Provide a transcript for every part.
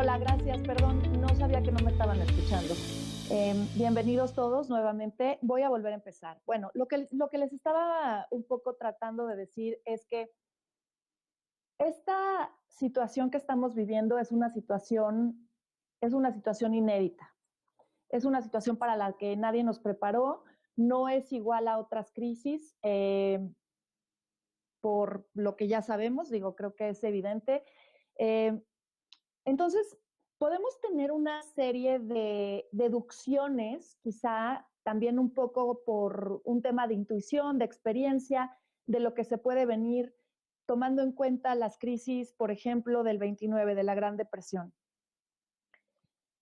Hola, gracias. Perdón, no sabía que no me estaban escuchando. Bienvenidos todos nuevamente. Voy a volver a empezar. Bueno, lo que les estaba un poco tratando de decir es que esta situación que estamos viviendo es una situación inédita. Es una situación para la que nadie nos preparó. No es igual a otras crisis, por lo que ya sabemos, digo, creo que es evidente. Eh, Entonces, podemos tener una serie de deducciones, quizá también un poco por un tema de intuición, de experiencia, de lo que se puede venir, tomando en cuenta las crisis, por ejemplo, del 29, de la Gran Depresión.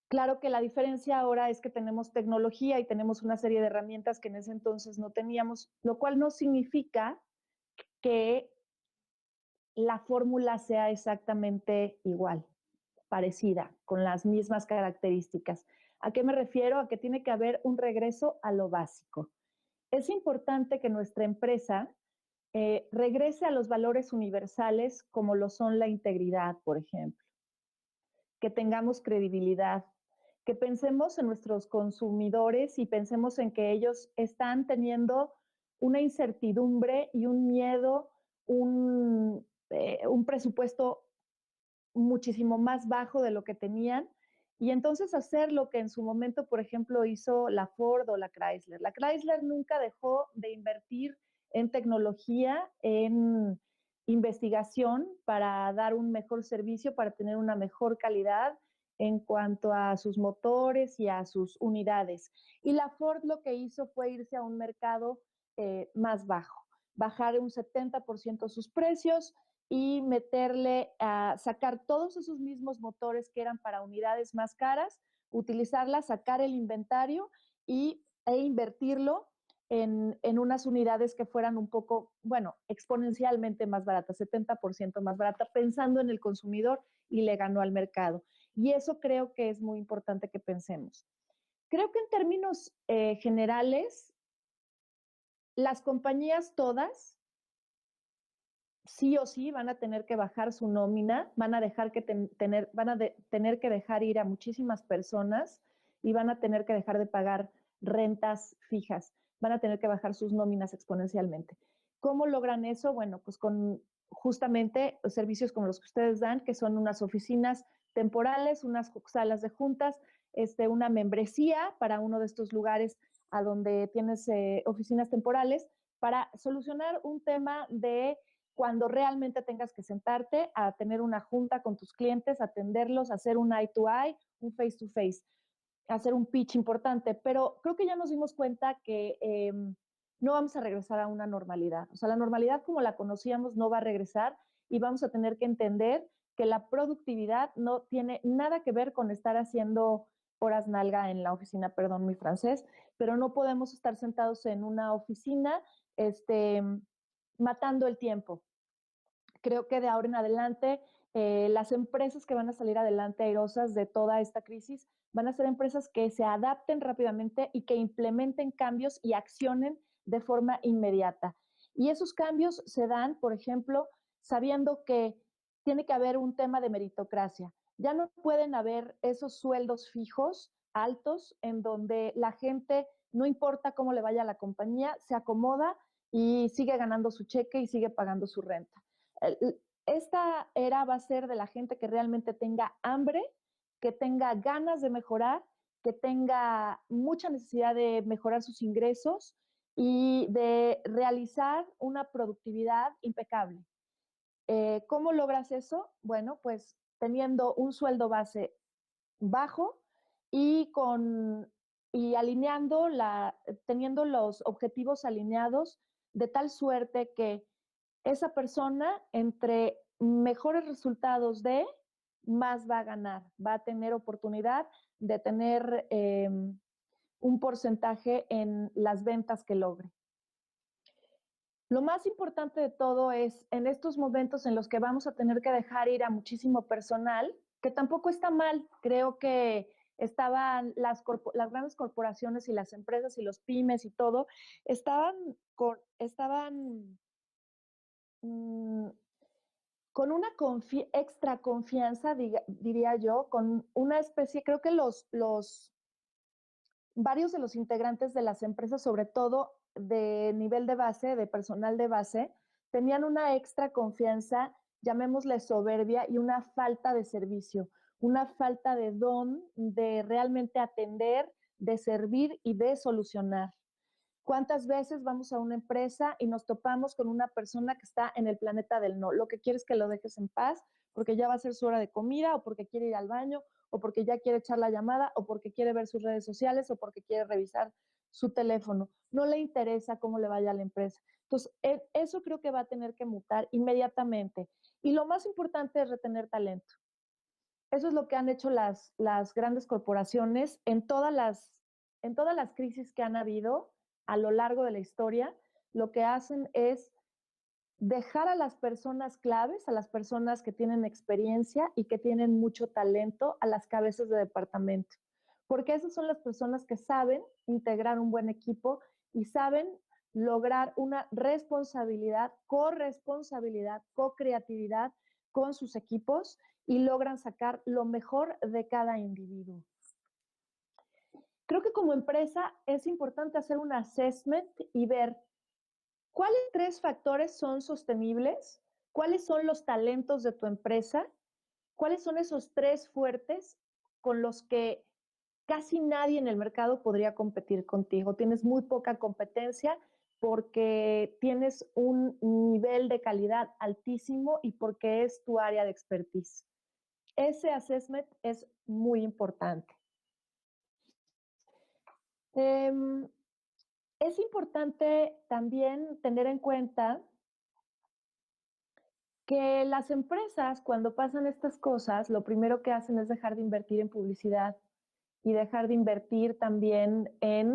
Claro que la diferencia ahora es que tenemos tecnología y tenemos una serie de herramientas que en ese entonces no teníamos, lo cual no significa que la fórmula sea exactamente igual, parecida, con las mismas características. ¿A qué me refiero? A que tiene que haber un regreso a lo básico. Es importante que nuestra empresa regrese a los valores universales como lo son la integridad, por ejemplo, que tengamos credibilidad, que pensemos en nuestros consumidores y pensemos en que ellos están teniendo una incertidumbre y un miedo, un presupuesto muchísimo más bajo de lo que tenían y entonces hacer lo que en su momento, por ejemplo, hizo la Ford o la Chrysler. La Chrysler nunca dejó de invertir en tecnología, en investigación para dar un mejor servicio, para tener una mejor calidad en cuanto a sus motores y a sus unidades. Y la Ford lo que hizo fue irse a un mercado más bajo, bajar un 70% sus precios, y meterle a sacar todos esos mismos motores que eran para unidades más caras, utilizarlas, sacar el inventario e invertirlo en unas unidades que fueran un poco, bueno, exponencialmente más baratas, 70% más barata, pensando en el consumidor y le ganó al mercado. Y eso creo que es muy importante que pensemos. Creo que en términos generales, las compañías todas sí o sí van a tener que bajar su nómina, van a tener que dejar ir a muchísimas personas y van a tener que dejar de pagar rentas fijas, van a tener que bajar sus nóminas exponencialmente. ¿Cómo logran eso? Bueno, pues con justamente servicios como los que ustedes dan, que son unas oficinas temporales, unas salas de juntas, una membresía para uno de estos lugares a donde tienes oficinas temporales para solucionar un tema de cuando realmente tengas que sentarte a tener una junta con tus clientes, atenderlos, hacer un eye to eye, un face to face, hacer un pitch importante. Pero creo que ya nos dimos cuenta que no vamos a regresar a una normalidad. O sea, la normalidad como la conocíamos no va a regresar y vamos a tener que entender que la productividad no tiene nada que ver con estar haciendo horas nalga en la oficina, perdón mi francés, pero no podemos estar sentados en una oficina matando el tiempo. Creo que de ahora en adelante las empresas que van a salir adelante airosas de toda esta crisis van a ser empresas que se adapten rápidamente y que implementen cambios y accionen de forma inmediata. Y esos cambios se dan, por ejemplo, sabiendo que tiene que haber un tema de meritocracia. Ya no pueden haber esos sueldos fijos altos en donde la gente, no importa cómo le vaya a la compañía, se acomoda y sigue ganando su cheque y sigue pagando su renta. Esta era va a ser de la gente que realmente tenga hambre, que tenga ganas de mejorar, que tenga mucha necesidad de mejorar sus ingresos y de realizar una productividad impecable. ¿Cómo logras eso? Bueno, pues teniendo un sueldo base bajo y alineando teniendo los objetivos alineados de tal suerte que esa persona entre mejores resultados más va a ganar, va a tener oportunidad de tener un porcentaje en las ventas que logre. Lo más importante de todo es en estos momentos en los que vamos a tener que dejar ir a muchísimo personal, que tampoco está mal, creo que estaban las grandes corporaciones y las empresas y los pymes y todo, estaban con una extra confianza, diría yo, con una especie, creo que varios de los integrantes de las empresas, sobre todo de nivel de base, de personal de base, tenían una extra confianza, llamémosle soberbia, y una falta de servicio, una falta de don de realmente atender, de servir y de solucionar. ¿Cuántas veces vamos a una empresa y nos topamos con una persona que está en el planeta del no? Lo que quiere es que lo dejes en paz porque ya va a ser su hora de comida o porque quiere ir al baño o porque ya quiere echar la llamada o porque quiere ver sus redes sociales o porque quiere revisar su teléfono. No le interesa cómo le vaya a la empresa. Entonces, eso creo que va a tener que mutar inmediatamente. Y lo más importante es retener talento. Eso es lo que han hecho las grandes corporaciones en todas las crisis que han habido a lo largo de la historia. Lo que hacen es dejar a las personas claves, a las personas que tienen experiencia y que tienen mucho talento a las cabezas de departamento. Porque esas son las personas que saben integrar un buen equipo y saben lograr una responsabilidad, corresponsabilidad, co-creatividad con sus equipos y logran sacar lo mejor de cada individuo. Creo que como empresa es importante hacer un assessment y ver cuáles tres factores son sostenibles, cuáles son los talentos de tu empresa, cuáles son esos tres fuertes con los que casi nadie en el mercado podría competir contigo. Tienes muy poca competencia porque tienes un nivel de calidad altísimo y porque es tu área de expertise. Ese assessment es muy importante. Es importante también tener en cuenta que las empresas, cuando pasan estas cosas, lo primero que hacen es dejar de invertir en publicidad y dejar de invertir también eh,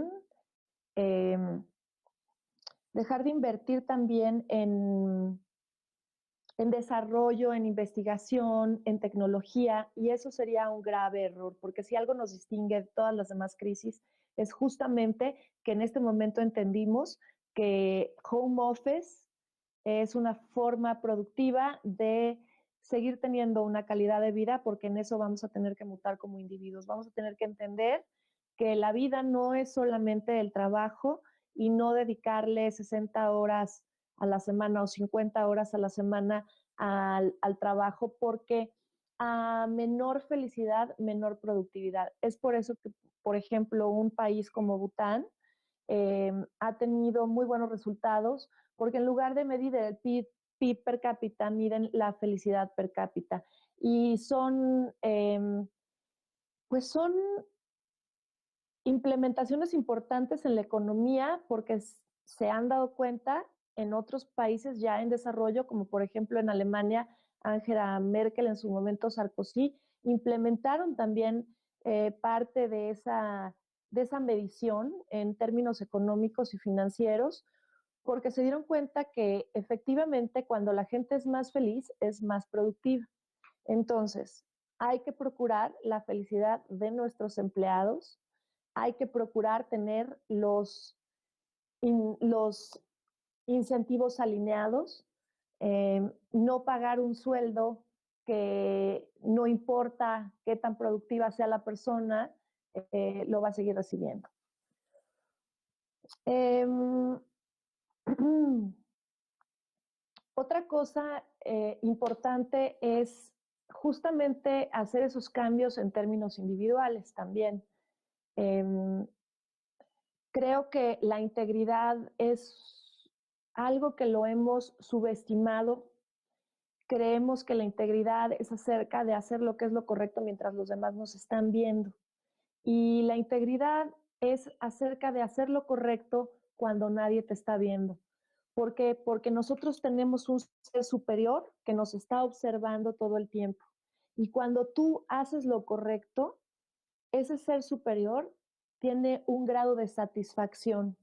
en desarrollo, en investigación, en tecnología, y eso sería un grave error, porque si algo nos distingue de todas las demás crisis es justamente que en este momento entendimos que home office es una forma productiva de seguir teniendo una calidad de vida, porque en eso vamos a tener que mutar como individuos. Vamos a tener que entender que la vida no es solamente el trabajo y no dedicarle 60 horas a la semana o 50 horas a la semana al trabajo, porque a menor felicidad, menor productividad. Es por eso que, por ejemplo, un país como Bután ha tenido muy buenos resultados, porque en lugar de medir el PIB per cápita, miden la felicidad per cápita. Y pues son implementaciones importantes en la economía porque se han dado cuenta en otros países ya en desarrollo, como por ejemplo en Alemania, Angela Merkel, en su momento Sarkozy, implementaron también parte de esa medición en términos económicos y financieros, porque se dieron cuenta que efectivamente cuando la gente es más feliz, es más productiva. Entonces, hay que procurar la felicidad de nuestros empleados, hay que procurar tener los incentivos alineados, no pagar un sueldo que no importa qué tan productiva sea la persona, lo va a seguir recibiendo. Eh, Otra cosa importante es justamente hacer esos cambios en términos individuales también. Eh, Creo que la integridad es algo que lo hemos subestimado. Creemos que la integridad es acerca de hacer lo que es lo correcto mientras los demás nos están viendo. Y la integridad es acerca de hacer lo correcto cuando nadie te está viendo. ¿Por qué? Porque nosotros tenemos un ser superior que nos está observando todo el tiempo. Y cuando tú haces lo correcto, ese ser superior tiene un grado de satisfacción.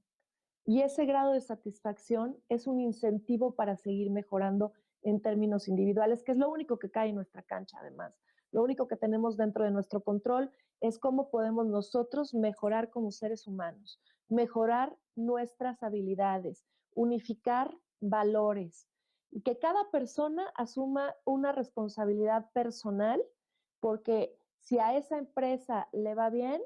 Y ese grado de satisfacción es un incentivo para seguir mejorando en términos individuales, que es lo único que cae en nuestra cancha además. Lo único que tenemos dentro de nuestro control es cómo podemos nosotros mejorar como seres humanos, mejorar nuestras habilidades, unificar valores, y que cada persona asuma una responsabilidad personal, porque si a esa empresa le va bien,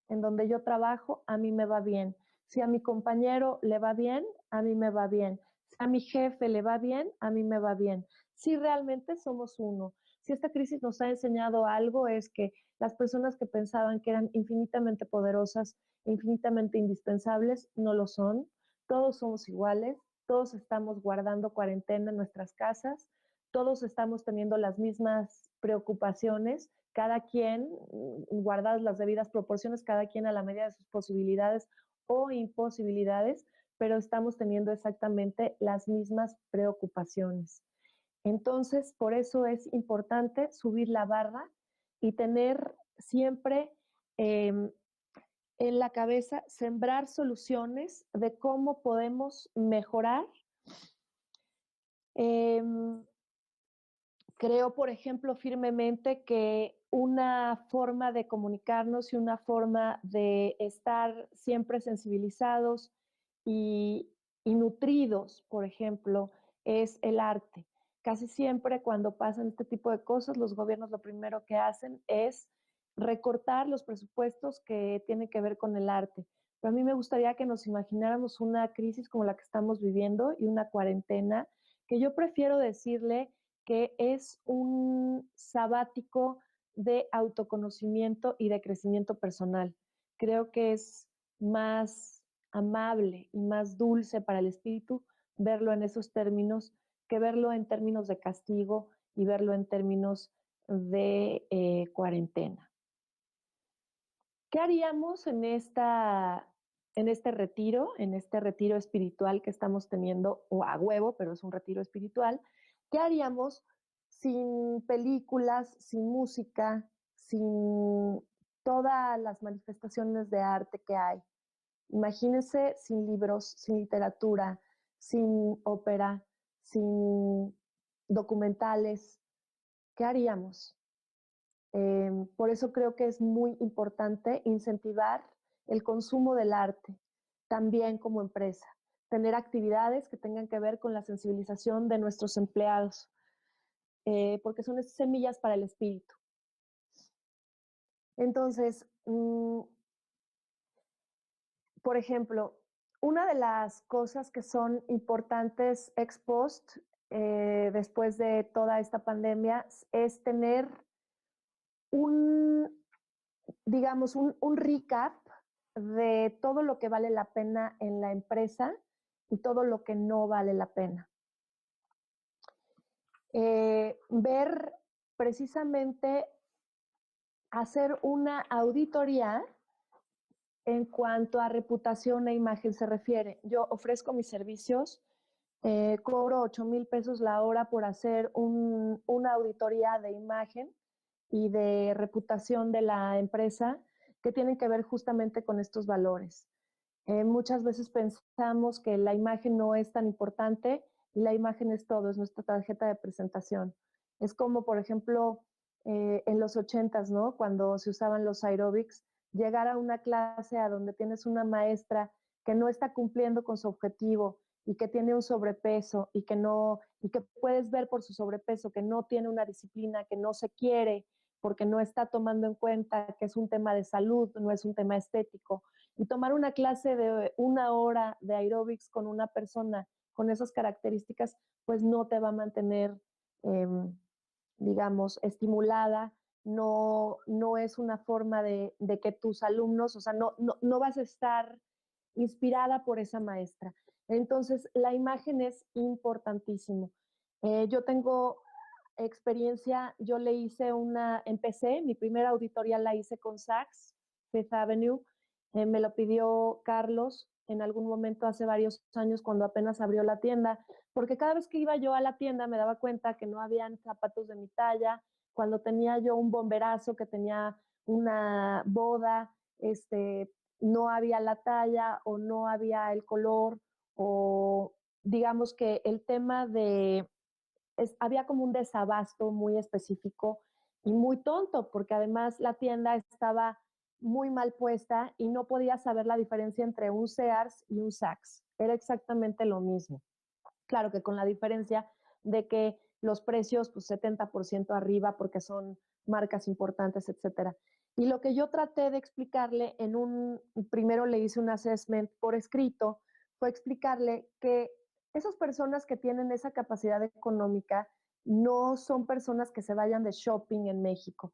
en donde yo trabajo, a mí me va bien. Si a mi compañero le va bien, a mí me va bien. Si a mi jefe le va bien, a mí me va bien. Si realmente somos uno. Si esta crisis nos ha enseñado algo es que las personas que pensaban que eran infinitamente poderosas, infinitamente indispensables, no lo son. Todos somos iguales, todos estamos guardando cuarentena en nuestras casas, todos estamos teniendo las mismas preocupaciones, cada quien, guardadas las debidas proporciones, cada quien a la medida de sus posibilidades o imposibilidades, pero estamos teniendo exactamente las mismas preocupaciones. Entonces, por eso es importante subir la barra y tener siempre eh, en la cabeza, sembrar soluciones de cómo podemos mejorar. Eh, Creo, por ejemplo, firmemente que una forma de comunicarnos y una forma de estar siempre sensibilizados y, y nutridos, por ejemplo, es el arte. Casi siempre cuando pasan este tipo de cosas, los gobiernos lo primero que hacen es recortar los presupuestos que tienen que ver con el arte. Pero a mí me gustaría que nos imagináramos una crisis como la que estamos viviendo y una cuarentena, que yo prefiero decirle que es un sabático de autoconocimiento y de crecimiento personal. Creo que es más amable y más dulce para el espíritu verlo en esos términos que verlo en términos de castigo y verlo en términos de cuarentena. ¿Qué haríamos en este retiro espiritual que estamos teniendo, o a huevo, pero es un retiro espiritual? ¿Qué haríamos sin películas, sin música, sin todas las manifestaciones de arte que hay? Imagínense sin libros, sin literatura, sin ópera, sin documentales. ¿Qué haríamos? Por eso creo que es muy importante incentivar el consumo del arte, también como empresa, tener actividades que tengan que ver con la sensibilización de nuestros empleados, porque son semillas para el espíritu. Entonces, por ejemplo, una de las cosas que son importantes ex post, después de toda esta pandemia, es tener un, digamos, un recap de todo lo que vale la pena en la empresa y todo lo que no vale la pena. Ver precisamente, hacer una auditoría en cuanto a reputación e imagen se refiere. Yo ofrezco mis servicios, cobro 8,000 pesos la hora por hacer una auditoría de imagen y de reputación de la empresa que tienen que ver justamente con estos valores. Muchas veces pensamos que la imagen no es tan importante y la imagen es todo, es nuestra tarjeta de presentación. Es como, por ejemplo, en los 80s, ¿no? Cuando se usaban los aeróbics, llegar a una clase a donde tienes una maestra que no está cumpliendo con su objetivo y que tiene un sobrepeso y que no, y que puedes ver por su sobrepeso que no tiene una disciplina, que no se quiere, porque no está tomando en cuenta que es un tema de salud, no es un tema estético. Y tomar una clase de 1 hora de aeróbics con una persona con esas características, pues no te va a mantener, eh, digamos, estimulada, no es una forma de que tus alumnos, o sea, no vas a estar inspirada por esa maestra. Entonces, la imagen es importantísimo. Yo tengo experiencia, yo le hice empecé, mi primera auditoría la hice con Saks, Fifth Avenue, me lo pidió Carlos en algún momento hace varios años cuando apenas abrió la tienda, porque cada vez que iba yo a la tienda me daba cuenta que no habían zapatos de mi talla, cuando tenía yo un bomberazo que tenía una boda, no había la talla o no había el color, o digamos que el tema había como un desabasto muy específico y muy tonto, porque además la tienda estaba muy mal puesta y no podía saber la diferencia entre un Sears y un Saks. Era exactamente lo mismo. Claro que con la diferencia de que los precios, pues 70% arriba porque son marcas importantes, etcétera. Y lo que yo traté de explicarle primero le hice un assessment por escrito, fue explicarle que esas personas que tienen esa capacidad económica no son personas que se vayan de shopping en México.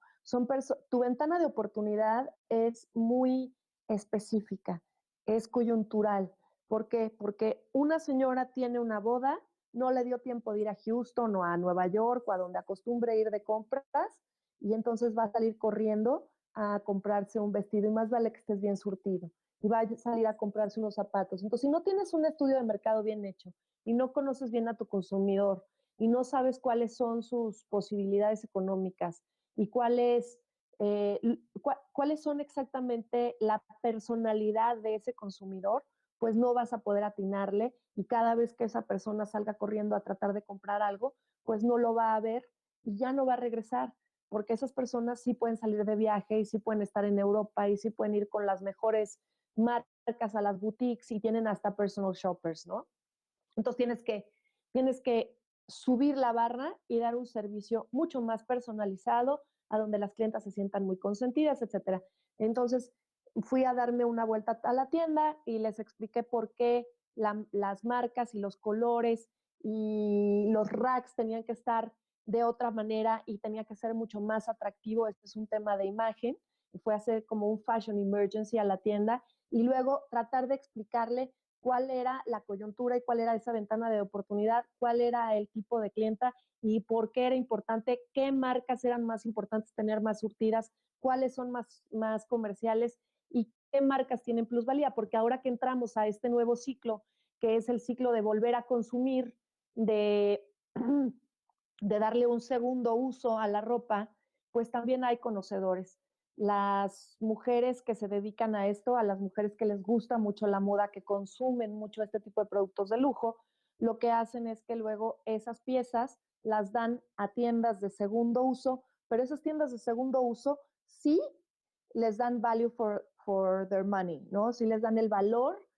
Tu ventana de oportunidad es muy específica, es coyuntural. ¿Por qué? Porque una señora tiene una boda, no le dio tiempo de ir a Houston o a Nueva York o a donde acostumbre ir de compras y entonces va a salir corriendo a comprarse un vestido y más vale que estés bien surtido y va a salir a comprarse unos zapatos. Entonces, si no tienes un estudio de mercado bien hecho y no conoces bien a tu consumidor y no sabes cuáles son sus posibilidades económicas y cuáles son exactamente la personalidad de ese consumidor, pues no vas a poder atinarle y cada vez que esa persona salga corriendo a tratar de comprar algo, pues no lo va a ver y ya no va a regresar, porque esas personas sí pueden salir de viaje y sí pueden estar en Europa y sí pueden ir con las mejores marcas a las boutiques y tienen hasta personal shoppers, ¿no? Entonces tienes que subir la barra y dar un servicio mucho más personalizado a donde las clientas se sientan muy consentidas, etcétera. Entonces fui a darme una vuelta a la tienda y les expliqué por qué las marcas y los colores y los racks tenían que estar de otra manera y tenía que ser mucho más atractivo. Este es un tema de imagen. Y fue a hacer como un fashion emergency a la tienda y luego tratar de explicarle cuál era la coyuntura y cuál era esa ventana de oportunidad, cuál era el tipo de clienta y por qué era importante, qué marcas eran más importantes tener más surtidas, cuáles son más comerciales y qué marcas tienen plusvalía, porque ahora que entramos a este nuevo ciclo, que es el ciclo de volver a consumir, de, de darle un segundo uso a la ropa, pues también hay conocedores. Las mujeres que se dedican a esto, a las mujeres que les gusta mucho la moda, que consumen mucho este tipo de productos de lujo, lo que hacen es que luego esas piezas las dan a tiendas de segundo uso, pero esas tiendas de segundo uso sí les dan value for their money, ¿no? Sí les dan el valor,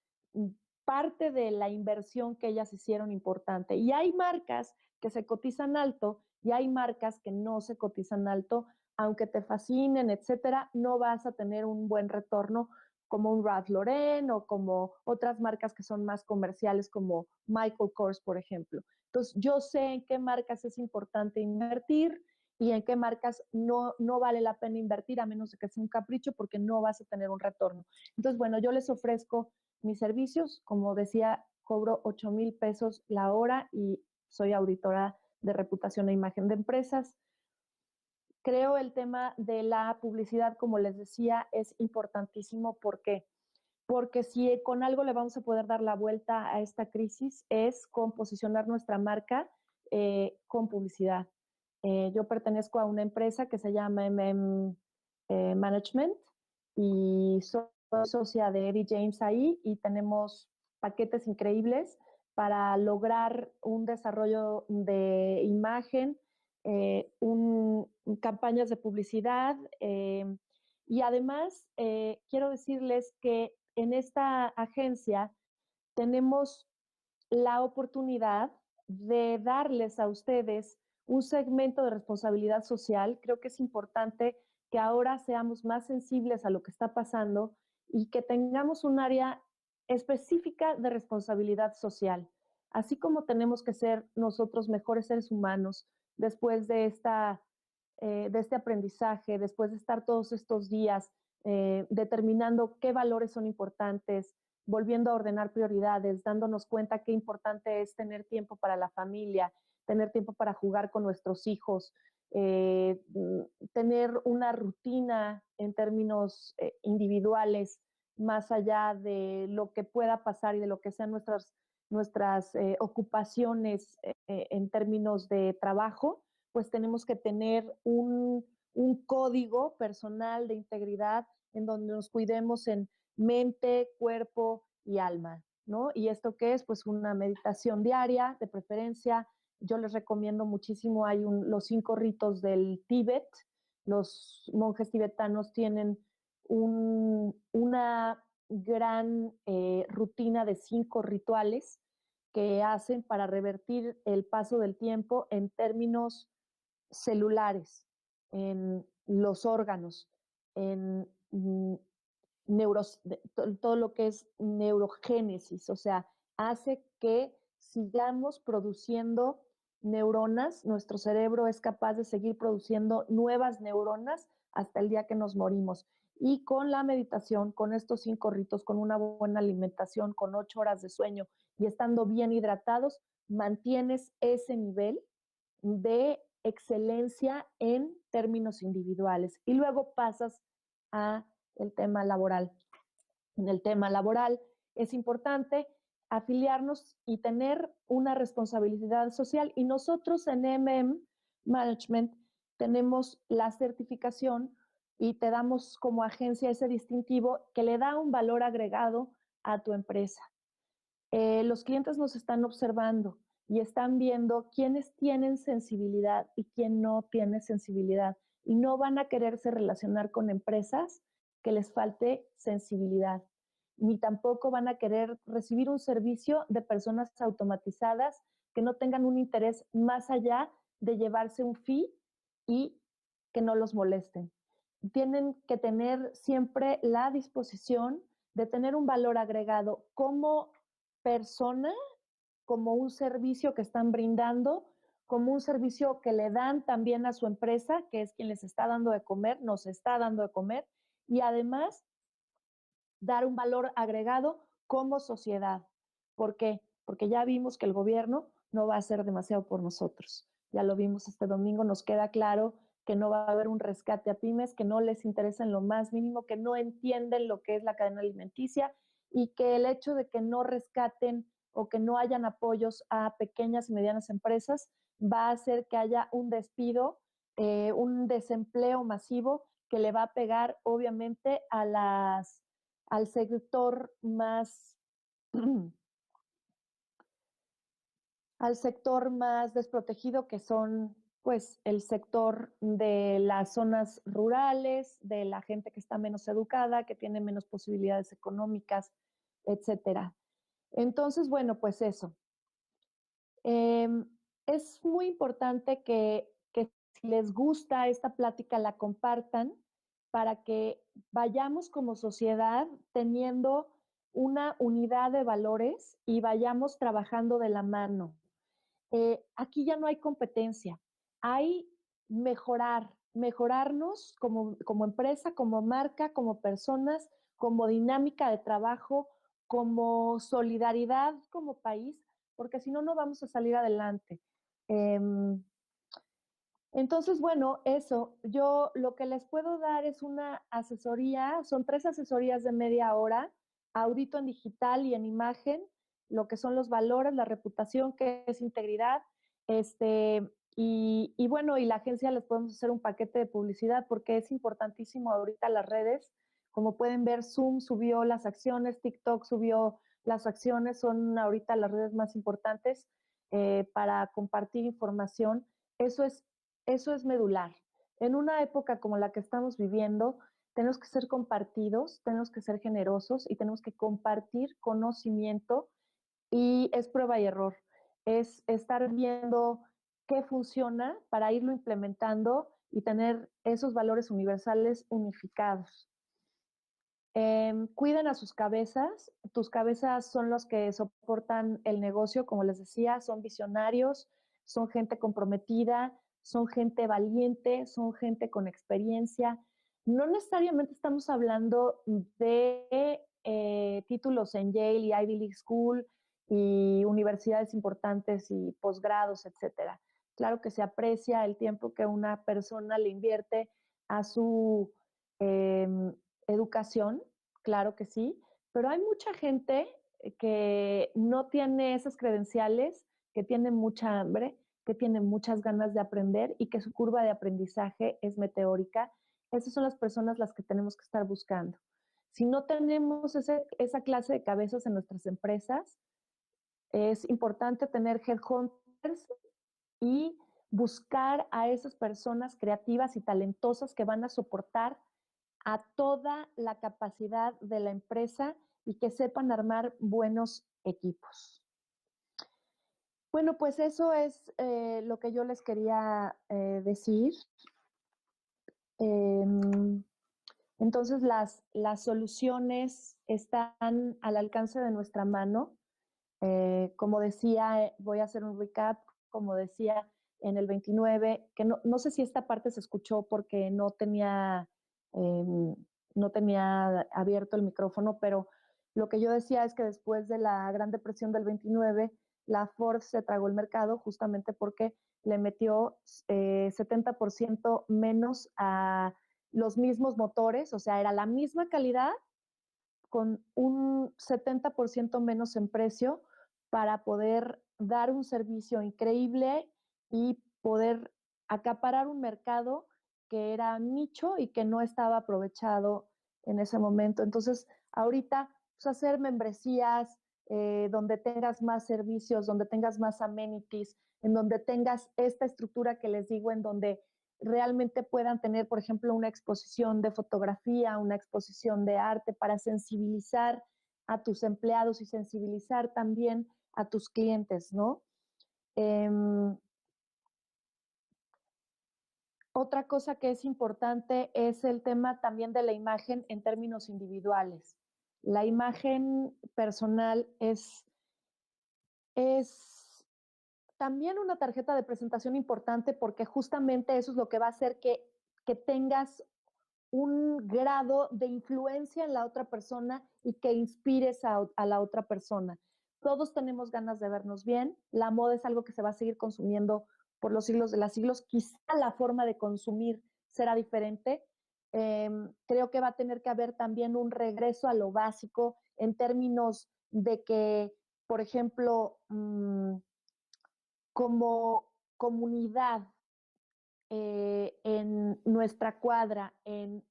parte de la inversión que ellas hicieron importante. Y hay marcas que se cotizan alto y hay marcas que no se cotizan alto, aunque te fascinen, etcétera, no vas a tener un buen retorno como un Ralph Lauren o como otras marcas que son más comerciales como Michael Kors, por ejemplo. Entonces, yo sé en qué marcas es importante invertir y en qué marcas no vale la pena invertir a menos de que sea un capricho porque no vas a tener un retorno. Entonces, bueno, yo les ofrezco mis servicios, como decía, cobro 8,000 pesos la hora y soy auditora de reputación e imagen de empresas. Creo el tema de la publicidad, como les decía, es importantísimo. ¿Por qué? Porque si con algo le vamos a poder dar la vuelta a esta crisis es con posicionar nuestra marca con publicidad. Yo pertenezco a una empresa que se llama Management y soy socia de Eddie James ahí y tenemos paquetes increíbles para lograr un desarrollo de imagen, campañas de publicidad y además quiero decirles que en esta agencia tenemos la oportunidad de darles a ustedes un segmento de responsabilidad social. Creo que es importante que ahora seamos más sensibles a lo que está pasando y que tengamos un área específica de responsabilidad social, así como tenemos que ser nosotros mejores seres humanos después de este aprendizaje, después de estar todos estos días determinando qué valores son importantes, volviendo a ordenar prioridades, dándonos cuenta qué importante es tener tiempo para la familia, tener tiempo para jugar con nuestros hijos, eh, tener una rutina en términos individuales, más allá de lo que pueda pasar y de lo que sean nuestras ocupaciones en términos de trabajo, pues tenemos que tener un código personal de integridad en donde nos cuidemos en mente, cuerpo y alma, ¿no? ¿Y esto qué es? Pues una meditación diaria, de preferencia. Yo les recomiendo muchísimo, los 5 ritos del Tíbet. Los monjes tibetanos tienen una gran rutina de 5 rituales que hacen para revertir el paso del tiempo en términos celulares, en los órganos, en todo lo que es neurogénesis, o sea, hace que sigamos produciendo neuronas, nuestro cerebro es capaz de seguir produciendo nuevas neuronas hasta el día que nos morimos. Y con la meditación, con estos 5 ritos, con una buena alimentación, con 8 horas de sueño y estando bien hidratados, mantienes ese nivel de excelencia en términos individuales. Y luego pasas a el tema laboral. En el tema laboral es importante afiliarnos y tener una responsabilidad social. Y nosotros en Management tenemos la certificación y te damos como agencia ese distintivo que le da un valor agregado a tu empresa. Los clientes nos están observando y están viendo quiénes tienen sensibilidad y quién no tiene sensibilidad. Y no van a quererse relacionar con empresas que les falte sensibilidad, ni tampoco van a querer recibir un servicio de personas automatizadas que no tengan un interés más allá de llevarse un fee y que no los molesten. Tienen que tener siempre la disposición de tener un valor agregado como persona, como un servicio que están brindando, como un servicio que le dan también a su empresa, que es quien les está dando de comer, nos está dando de comer, y además dar un valor agregado como sociedad. ¿Por qué? Porque ya vimos que el gobierno no va a hacer demasiado por nosotros. Ya lo vimos este domingo, nos queda claro que no va a haber un rescate a pymes, que no les interesa en lo más mínimo, que no entienden lo que es la cadena alimenticia y que el hecho de que no rescaten o que no hayan apoyos a pequeñas y medianas empresas va a hacer que haya un despido, un desempleo masivo que le va a pegar obviamente al sector más al sector más desprotegido, que son pues el sector de las zonas rurales, de la gente que está menos educada, que tiene menos posibilidades económicas, etcétera. Entonces, bueno, pues eso. Eh, es muy importante que si les gusta esta plática la compartan para que vayamos como sociedad teniendo una unidad de valores y vayamos trabajando de la mano. Aquí ya no hay competencia, hay mejorarnos como empresa, como marca, como personas, como dinámica de trabajo, como solidaridad como país, porque si no, no vamos a salir adelante. Entonces, bueno, eso, yo lo que les puedo dar es una asesoría, son 3 asesorías de media hora, audito en digital y en imagen, lo que son los valores, la reputación, que es integridad, y bueno, y la agencia les podemos hacer un paquete de publicidad porque es importantísimo ahorita las redes. Como pueden ver, Zoom subió las acciones, TikTok subió las acciones, son ahorita las redes más importantes para compartir información. Eso es eso es medular. En una época como la que estamos viviendo, tenemos que ser compartidos, tenemos que ser generosos y tenemos que compartir conocimiento y es prueba y error. Es estar viendo qué funciona para irlo implementando y tener esos valores universales unificados. Cuiden a sus cabezas. Tus cabezas son los que soportan el negocio, como les decía, son visionarios, son gente comprometida, son gente valiente, son gente con experiencia. No necesariamente estamos hablando de títulos en Yale y Ivy League School y universidades importantes y posgrados, etcétera. Claro que se aprecia el tiempo que una persona le invierte a su eh, educación, claro que sí, pero hay mucha gente que no tiene esas credenciales, que tiene mucha hambre, que tiene muchas ganas de aprender y que su curva de aprendizaje es meteórica. Esas son las personas las que tenemos que estar buscando. Si no tenemos esa clase de cabezas en nuestras empresas, es importante tener headhunters y buscar a esas personas creativas y talentosas que van a soportar a toda la capacidad de la empresa y que sepan armar buenos equipos. Bueno, pues eso es lo que yo les quería decir. Em, entonces, las soluciones están al alcance de nuestra mano. Como decía, voy a hacer un recap, como decía en el 29, que no sé si esta parte se escuchó porque no tenía abierto el micrófono, pero lo que yo decía es que después de la Gran Depresión del 29, la Ford se tragó el mercado justamente porque le metió 70% menos a los mismos motores, o sea, era la misma calidad, con un 70% menos en precio para poder dar un servicio increíble y poder acaparar un mercado que era nicho y que no estaba aprovechado en ese momento. Entonces, ahorita, pues hacer membresías donde tengas más servicios, donde tengas más amenities, en donde tengas esta estructura que les digo, en donde realmente puedan tener, por ejemplo, una exposición de fotografía, una exposición de arte para sensibilizar a tus empleados y sensibilizar también a tus clientes, ¿no? Eh, Otra cosa que es importante es el tema también de la imagen en términos individuales. La imagen personal es también una tarjeta de presentación importante porque justamente eso es lo que va a hacer que tengas un grado de influencia en la otra persona y que inspires a la otra persona. Todos tenemos ganas de vernos bien. La moda es algo que se va a seguir consumiendo por los siglos de los siglos. Quizá la forma de consumir será diferente. Creo que va a tener que haber también un regreso a lo básico en términos de que, por ejemplo, como comunidad en nuestra cuadra, en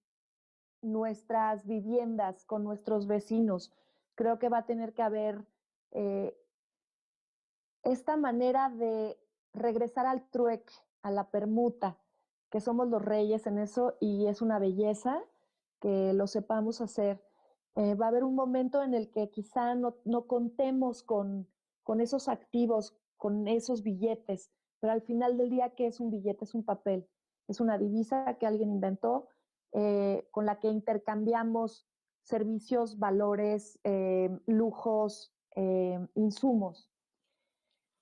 nuestras viviendas, con nuestros vecinos. Creo que va a tener que haber eh, esta manera de regresar al trueque, a la permuta, que somos los reyes en eso y es una belleza que lo sepamos hacer. Va a haber un momento en el que quizá no contemos con esos activos, con esos billetes, pero al final del día, ¿qué es un billete? Es un papel, es una divisa que alguien inventó, con la que intercambiamos servicios, valores, lujos, insumos.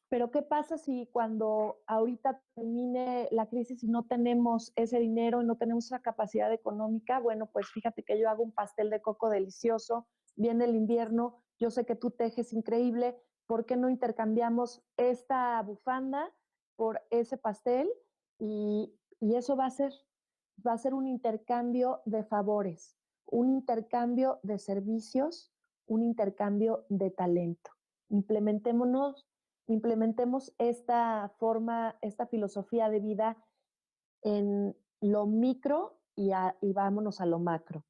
Pero ¿qué pasa si cuando ahorita termine la crisis y no tenemos ese dinero, no tenemos esa capacidad económica? Bueno, pues fíjate que yo hago un pastel de coco delicioso, viene el invierno, yo sé que tú tejes increíble, ¿por qué no intercambiamos esta bufanda por ese pastel? Y eso va a ser un intercambio de favores, un intercambio de servicios, un intercambio de talento. Implementémonos Implementemos esta forma, esta filosofía de vida en lo micro y vámonos a lo macro.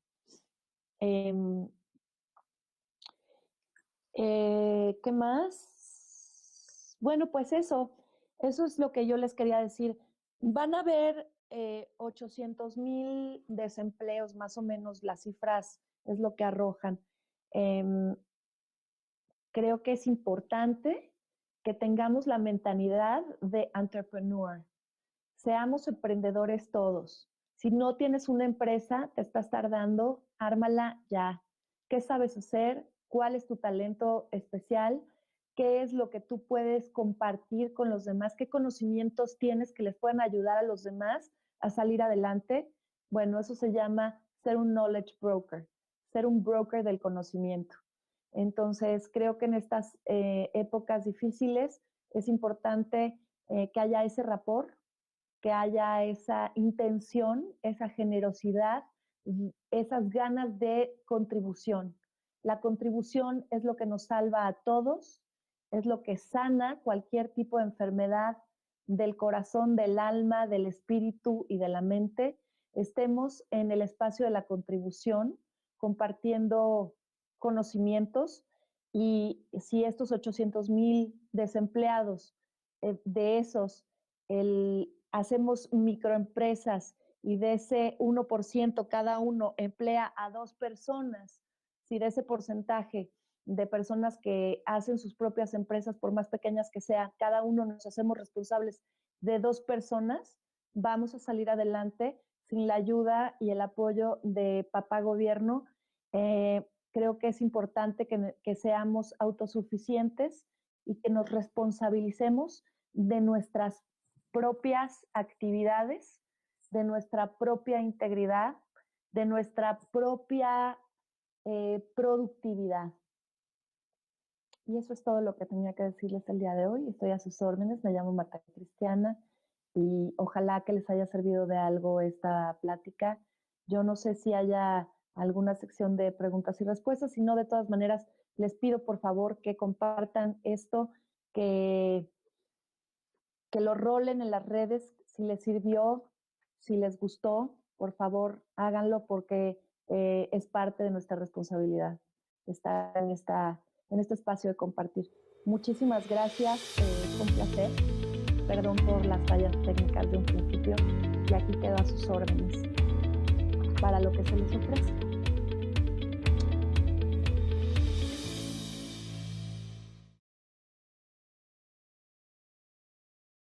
Eh, ¿Qué más? Bueno, pues eso es lo que yo les quería decir. Van a haber 800,000 desempleos, más o menos las cifras es lo que arrojan. Eh, Creo que es importante que tengamos la mentalidad de entrepreneur. Seamos emprendedores todos. Si no tienes una empresa, te estás tardando, ármala ya. ¿Qué sabes hacer? ¿Cuál es tu talento especial? ¿Qué es lo que tú puedes compartir con los demás? ¿Qué conocimientos tienes que les puedan ayudar a los demás a salir adelante? Bueno, eso se llama ser un knowledge broker, ser un broker del conocimiento. Entonces, creo que en estas épocas difíciles es importante que haya ese rapport, que haya esa intención, esa generosidad, esas ganas de contribución. La contribución es lo que nos salva a todos, es lo que sana cualquier tipo de enfermedad del corazón, del alma, del espíritu y de la mente. Estemos en el espacio de la contribución, compartiendo conocimientos y si estos 800,000 desempleados, de esos hacemos microempresas y de ese 1% cada uno emplea a 2 personas, si de ese porcentaje de personas que hacen sus propias empresas, por más pequeñas que sean, cada uno nos hacemos responsables de 2 personas, vamos a salir adelante sin la ayuda y el apoyo de papá gobierno. Creo que es importante que seamos autosuficientes y que nos responsabilicemos de nuestras propias actividades, de nuestra propia integridad, de nuestra propia productividad. Y eso es todo lo que tenía que decirles el día de hoy. Estoy a sus órdenes, me llamo Marta Cristiana y ojalá que les haya servido de algo esta plática. Yo no sé si haya alguna sección de preguntas y respuestas, si no, de todas maneras, les pido por favor que compartan esto, que, que lo rolen en las redes, si les sirvió, si les gustó, por favor, háganlo porque es parte de nuestra responsabilidad estar en este espacio de compartir. Muchísimas gracias, fue un placer. Perdón por las fallas técnicas de un principio y aquí quedo a sus órdenes para lo que se les ofrece.